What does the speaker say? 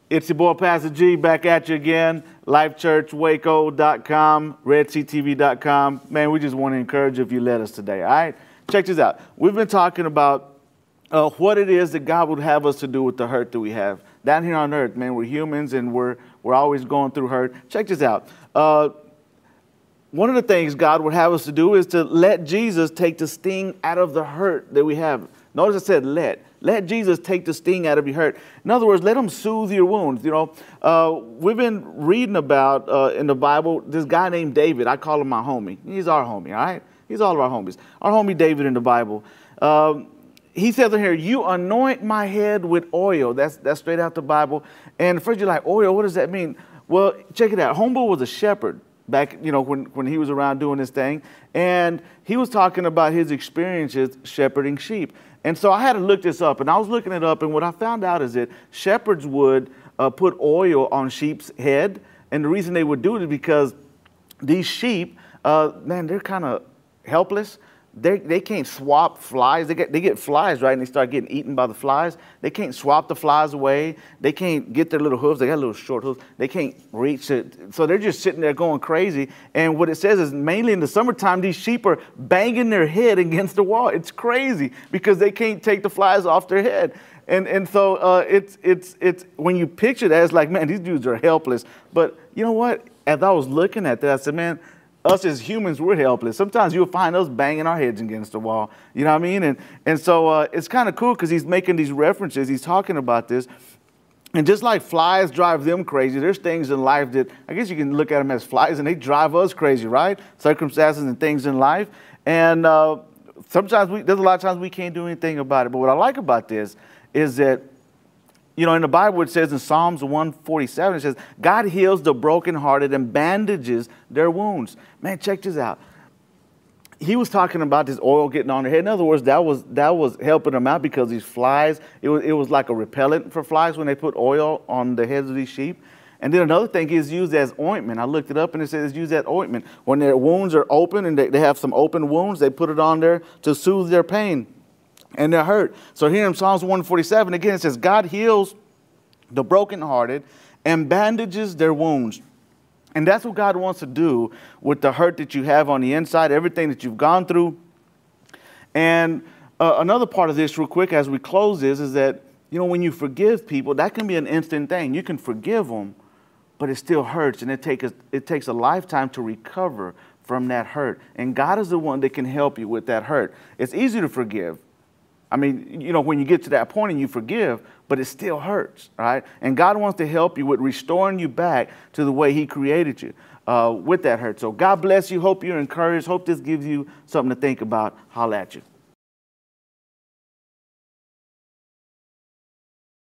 It's your boy, Pastor G, back at you again. LifeChurchWaco.com, RedSeaTV.com. Man, we just want to encourage you if you let us today, all right? Check this out. We've been talking about what it is that God would have us to do with the hurt that we have. Down here on earth, man, we're humans and we're always going through hurt. Check this out. One of the things God would have us to do is to let Jesus take the sting out of the hurt that we have. Notice I said let. Let Jesus take the sting out of your hurt. In other words, let him soothe your wounds. You know, we've been reading about in the Bible this guy named David. I call him my homie. He's our homie, all right? He's all of our homies. Our homie David in the Bible. He says in here, you anoint my head with oil. That's straight out the Bible. And first you're like, oil, what does that mean? Well, check it out. Homeboy was a shepherd back, you know, when he was around doing this thing. And he was talking about his experiences shepherding sheep. And so I had to look this up, and I was looking it up, and what I found out is that shepherds would put oil on sheep's head, and the reason they would do it is because these sheep, man, they're kind of helpless. They can't swap flies. They get flies, right, and they start getting eaten by the flies. They can't swap the flies away. They can't get their little hooves. They got little short hooves. They can't reach it. So they're just sitting there going crazy. And what it says is mainly in the summertime, these sheep are banging their head against the wall. It's crazy because they can't take the flies off their head. And so it's when you picture that, it's like, man, these dudes are helpless. But you know what? As I was looking at that, I said, man, us as humans, we're helpless. Sometimes you'll find us banging our heads against the wall. You know what I mean? And so it's kind of cool because he's making these references. He's talking about this. And just like flies drive them crazy, there's things in life that I guess you can look at them as flies, and they drive us crazy, right? Circumstances and things in life. And sometimes there's a lot of times we can't do anything about it. But what I like about this is that, you know, in the Bible, it says in Psalms 147, it says, God heals the brokenhearted and bandages their wounds. Man, check this out. He was talking about this oil getting on their head. In other words, that was helping them out because these flies, it was like a repellent for flies when they put oil on the heads of these sheep. And then another thing is used as ointment. I looked it up and it says it's used as ointment. When their wounds are open and they have some open wounds, they put it on there to soothe their pain and they're hurt. So here in Psalms 147, again, it says, God heals the brokenhearted and bandages their wounds. And that's what God wants to do with the hurt that you have on the inside, everything that you've gone through. And another part of this real quick as we close is that, you know, when you forgive people, that can be an instant thing. You can forgive them, but it still hurts. And it takes a lifetime to recover from that hurt. And God is the one that can help you with that hurt. It's easy to forgive. I mean, you know, when you get to that point and you forgive, but it still hurts, right? And God wants to help you with restoring you back to the way he created you with that hurt. So God bless you. Hope you're encouraged. Hope this gives you something to think about. Holla at you.